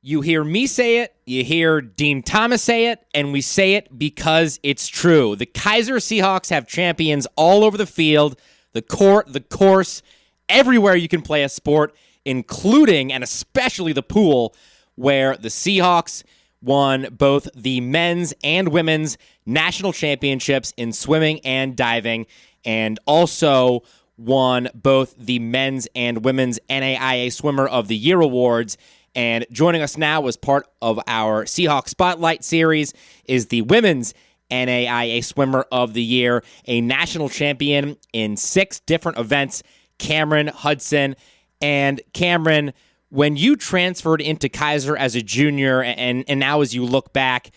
You hear me say it, you hear Dean Thomas say it, and we say it because it's true. The Kaiser Seahawks have champions all over the field, the court, the course, everywhere you can play a sport, including and especially the pool, where the Seahawks won both the men's and women's national championships in swimming and diving, and also won both the men's and women's NAIA Swimmer of the Year awards. And joining us now as part of our Seahawks Spotlight series is the women's NAIA Swimmer of the Year, a national champion in 6 different events, Camryn Hudson. And Camryn, when you transferred into Kaiser as a junior and now as you look back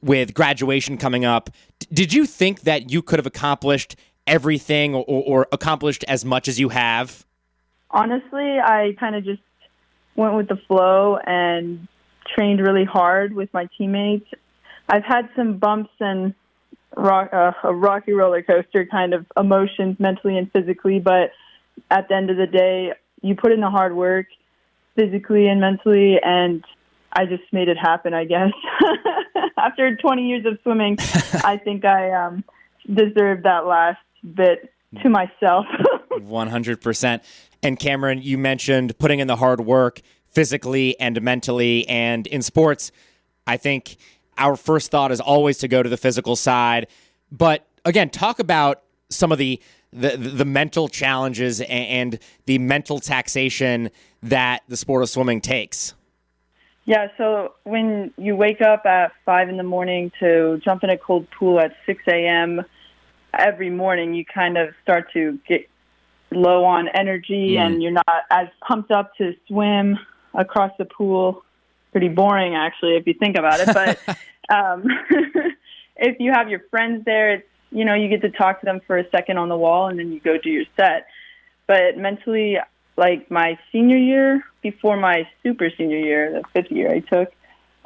with graduation coming up, did you think that you could have accomplished everything or accomplished as much as you have? Honestly, I kind of just went with the flow and trained really hard with my teammates. I've had some bumps and a rocky roller coaster kind of emotions mentally and physically, but at the end of the day, you put in the hard work physically and mentally, and I just made it happen, I guess. After 20 years of swimming, I think I deserved that last bit to myself. 100%. And Camryn, you mentioned putting in the hard work physically and mentally, and in sports, I think our first thought is always to go to the physical side. But again, talk about some of the mental challenges and the mental taxation that the sport of swimming takes. Yeah, so when you wake up at 5 in the morning to jump in a cold pool at 6 a.m. every morning, you kind of start to get low on energy and you're not as pumped up to swim across the pool. Pretty boring, actually, if you think about it. But if you have your friends there, it's, you get to talk to them for a second on the wall and then you go do your set. But mentally, like my senior year, before my super senior year, the 5th year I took,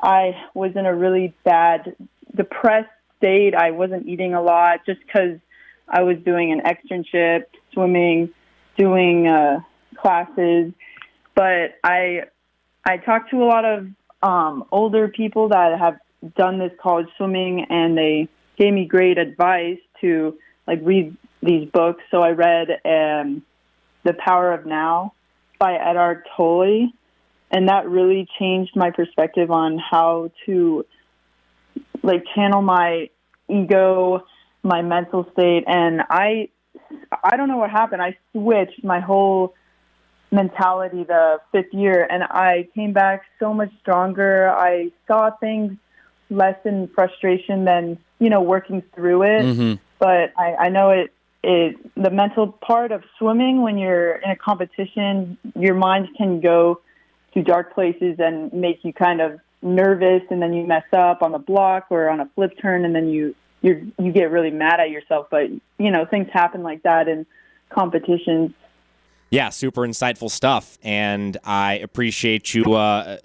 I was in a really bad, depressed state. I wasn't eating a lot just because I was doing an externship, swimming, doing classes. But I talked to a lot of older people that have done this college swimming, and they gave me great advice to read these books. So I read The Power of Now by Eckhart Tolle, and that really changed my perspective on how to channel my ego, my mental state. And I don't know what happened. I switched my whole mentality the 5th year, and I came back so much stronger. I saw things less in frustration than, working through it. Mm-hmm. But I know the mental part of swimming, when you're in a competition, your mind can go to dark places and make you kind of nervous, and then you mess up on the block or on a flip turn, and then you get really mad at yourself. But, things happen like that in competitions. Yeah, super insightful stuff, and I appreciate you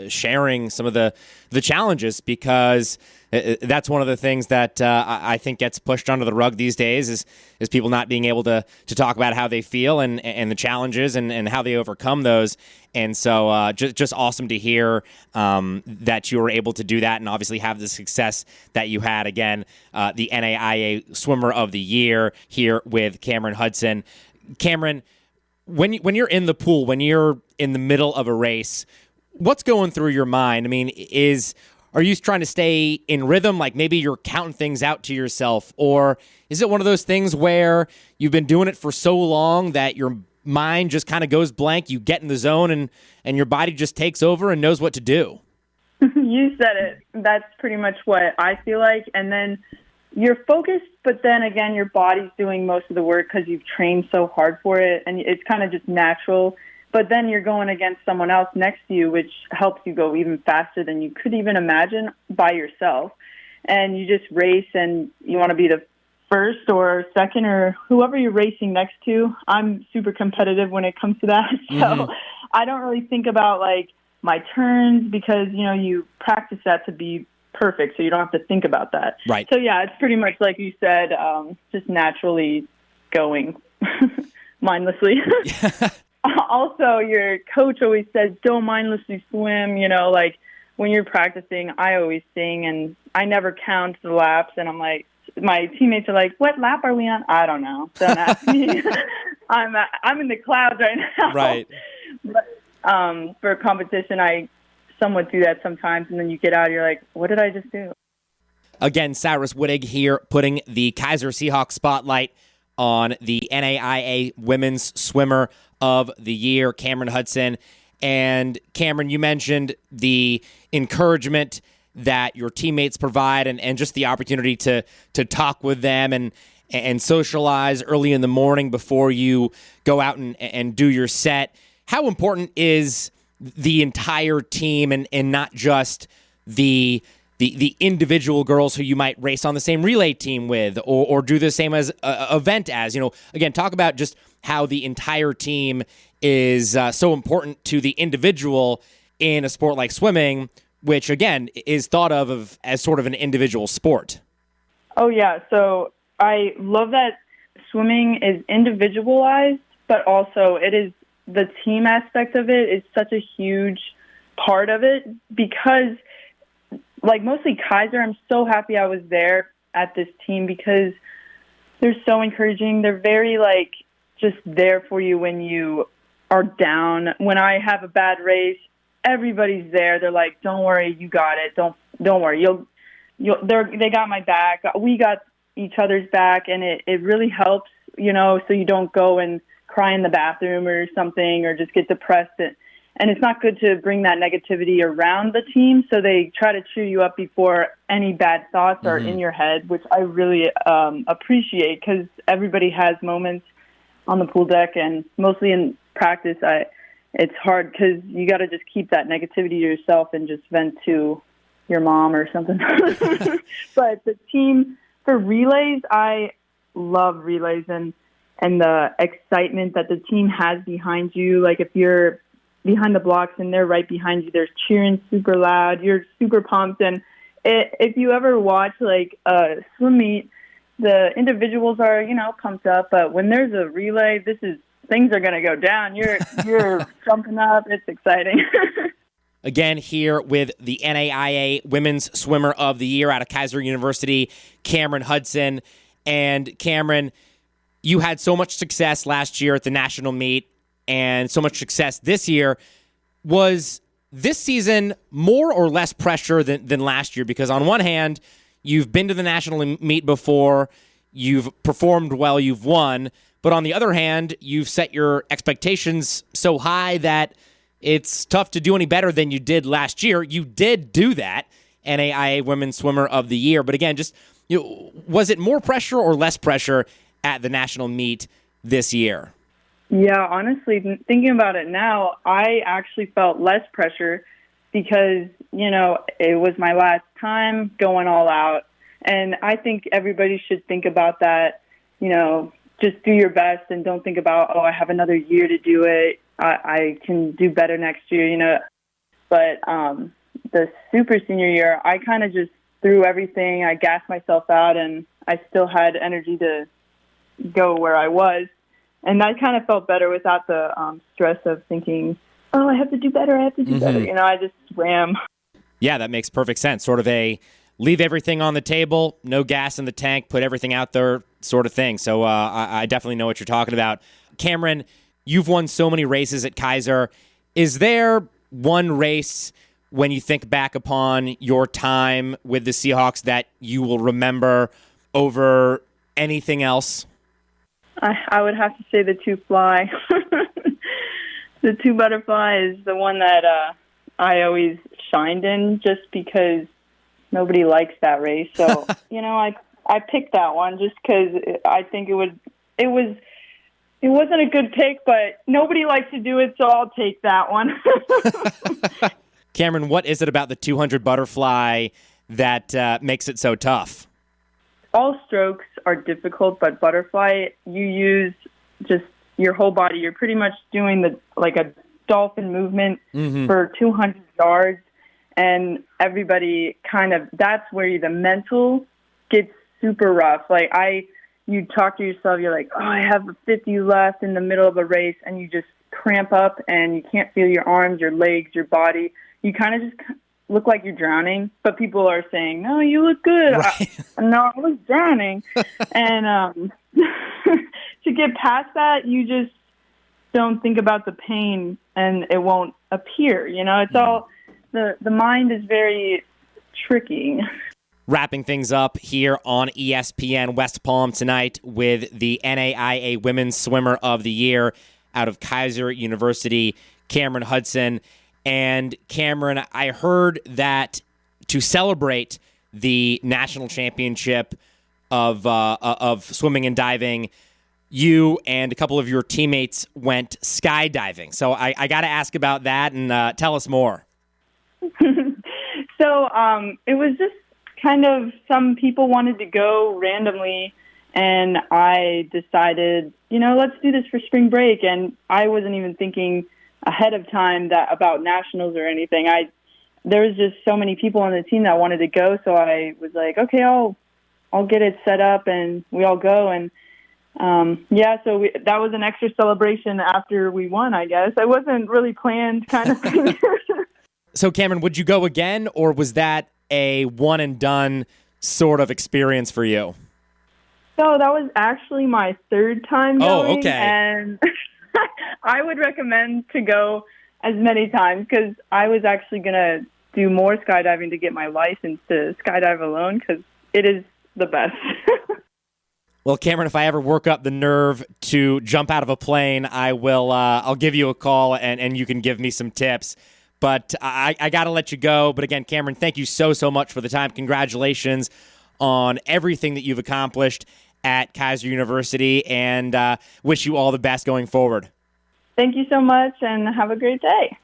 sharing some of the challenges, because that's one of the things that I think gets pushed under the rug these days is people not being able to talk about how they feel and the challenges and how they overcome those. And so just awesome to hear that you were able to do that and obviously have the success that you had. Again, the NAIA Swimmer of the Year here with Camryn Hudson. Camryn, when you're in the pool, when you're in the middle of a race, what's going through your mind? I mean, are you trying to stay in rhythm? Like maybe you're counting things out to yourself, or is it one of those things where you've been doing it for so long that your mind just kind of goes blank, you get in the zone and your body just takes over and knows what to do? You said it. That's pretty much what I feel like. And then you're focused, but then again, your body's doing most of the work because you've trained so hard for it, and it's kind of just natural. But then you're going against someone else next to you, which helps you go even faster than you could even imagine by yourself. And you just race, and you want to be the first or second or whoever you're racing next to. I'm super competitive when it comes to that. So I don't really think about my turns because, you practice that to be perfect, so you don't have to think about that. Right. So yeah, it's pretty much like you said, just naturally going mindlessly. Also, your coach always says, don't mindlessly swim, when you're practicing, I always sing, and I never count the laps. And I'm like, my teammates are like, "What lap are we on?" I don't know. Don't ask me. I'm in the clouds right now. Right. But for competition, I somewhat do that sometimes, and then you get out, you're like, "What did I just do?" Again, Cyrus Wittig here, putting the Kaiser Seahawks spotlight on the NAIA Women's Swimmer of the Year, Camryn Hudson. And Camryn, you mentioned the encouragement that your teammates provide and just the opportunity to talk with them and socialize early in the morning before you go out and do your set. How important is the entire team and not just the individual girls who you might race on the same relay team with or do the same as event as? Again, talk about just how the entire team is so important to the individual in a sport like swimming, which, again, is thought of as sort of an individual sport. Oh, yeah. So I love that swimming is individualized, but also it is the team aspect of it is such a huge part of it because, like, mostly Kaiser, I'm so happy I was there at this team because they're so encouraging. They're very, like, just there for you when you are down. When I have a bad race, everybody's there. They're like, "Don't worry, you got it. Don't worry. They got my back. We got each other's back," and it really helps, so you don't go and cry in the bathroom or something or just get depressed. And it's not good to bring that negativity around the team, so they try to cheer you up before any bad thoughts are in your head, which I really appreciate because everybody has moments on the pool deck, and mostly in practice, it's hard because you got to just keep that negativity to yourself and just vent to your mom or something. But the team for relays, I love relays and the excitement that the team has behind you. Like if you're behind the blocks and they're right behind you, they're cheering super loud. You're super pumped. And if you ever watch like a swim meet, the individuals are, pumped up. But when there's a relay, things are going to go down. You're jumping up. It's exciting. Again, here with the NAIA Women's Swimmer of the Year out of Kaiser University, Camryn Hudson. And Camryn, you had so much success last year at the national meet and so much success this year. Was this season more or less pressure than last year? Because on one hand, you've been to the national meet before, you've performed well, you've won. But on the other hand, you've set your expectations so high that it's tough to do any better than you did last year. You did do that, NAIA Women's Swimmer of the Year. But again, just was it more pressure or less pressure at the national meet this year? Yeah, honestly, thinking about it now, I actually felt less pressure because, it was my last time going all out. And I think everybody should think about that, just do your best and don't think about, I have another year to do it. I can do better next year, But the super senior year, I kind of just threw everything. I gassed myself out, and I still had energy to go where I was. And I kind of felt better without the stress of thinking, I have to do better, I have to do better. I just swam. Yeah, that makes perfect sense. Sort of a leave everything on the table, no gas in the tank, put everything out there sort of thing. So I definitely know what you're talking about. Camryn, you've won so many races at Kaiser. Is there one race when you think back upon your time with the Seahawks that you will remember over anything else? I would have to say the 2 fly. The 2 butterfly is the one that I always shined in just because nobody likes that race. So, I picked that one just because I think it wasn't a good pick, but nobody likes to do it, so I'll take that one. Camryn, what is it about the 200 butterfly that makes it so tough? All strokes are difficult, but butterfly, you use just your whole body. You're pretty much doing a dolphin movement for 200 yards, and everybody that's where the mental gets super rough. Like you talk to yourself, you're like, I have a 50 left in the middle of a race, and you just cramp up and you can't feel your arms, your legs, your body. You kind of just look like you're drowning, but people are saying, no, you look good. Right. No, I was drowning. And to get past that, you just don't think about the pain and it won't appear. It's all, the mind is very tricky. Wrapping things up here on ESPN West Palm tonight with the NAIA Women's Swimmer of the Year out of Kaiser University, Camryn Hudson. And Camryn, I heard that to celebrate the national championship of swimming and diving, you and a couple of your teammates went skydiving. So I got to ask about that and tell us more. So it was just kind of some people wanted to go randomly, and I decided, let's do this for spring break. And I wasn't even thinking ahead of time that about nationals or anything. There was just so many people on the team that wanted to go, so I was like, okay, I'll get it set up, and we all go. And so that was an extra celebration after we won, I guess. It wasn't really planned kind of thing. So, Camryn, would you go again, or was that a one-and-done sort of experience for you? So that was actually my third time going. Oh, okay. And I would recommend to go as many times because I was actually going to do more skydiving to get my license to skydive alone because it is the best. Well, Camryn, if I ever work up the nerve to jump out of a plane, I'll give you a call and you can give me some tips. But I got to let you go. But again, Camryn, thank you so much for the time. Congratulations on everything that you've accomplished at Kaiser University, and wish you all the best going forward. Thank you so much, and have a great day.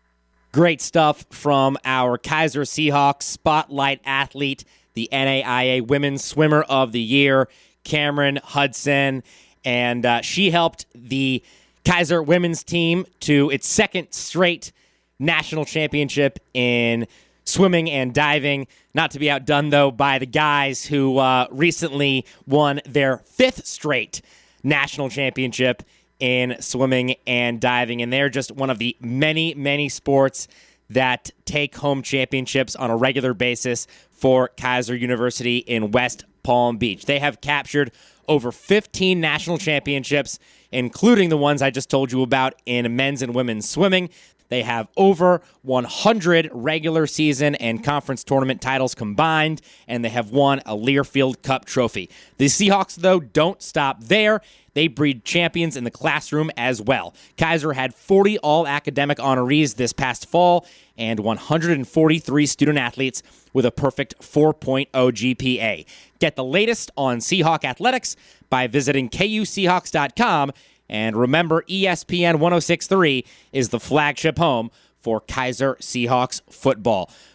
Great stuff from our Kaiser Seahawks Spotlight athlete, the NAIA Women's Swimmer of the Year, Camryn Hudson. And she helped the Kaiser women's team to its second straight national championship in swimming and diving. Not to be outdone, though, by the guys who recently won their fifth straight national championship in swimming and diving. And they're just one of the many, many sports that take home championships on a regular basis for Kaiser University in West Palm Beach. They have captured over 15 national championships, including the ones I just told you about in men's and women's swimming. They have over 100 regular season and conference tournament titles combined, and they have won a Learfield Cup trophy. The Seahawks, though, don't stop there. They breed champions in the classroom as well. Kaiser had 40 all-academic honorees this past fall and 143 student athletes with a perfect 4.0 GPA. Get the latest on Seahawk athletics by visiting kuseahawks.com. And remember, ESPN 106.3 is the flagship home for Kaiser Seahawks football.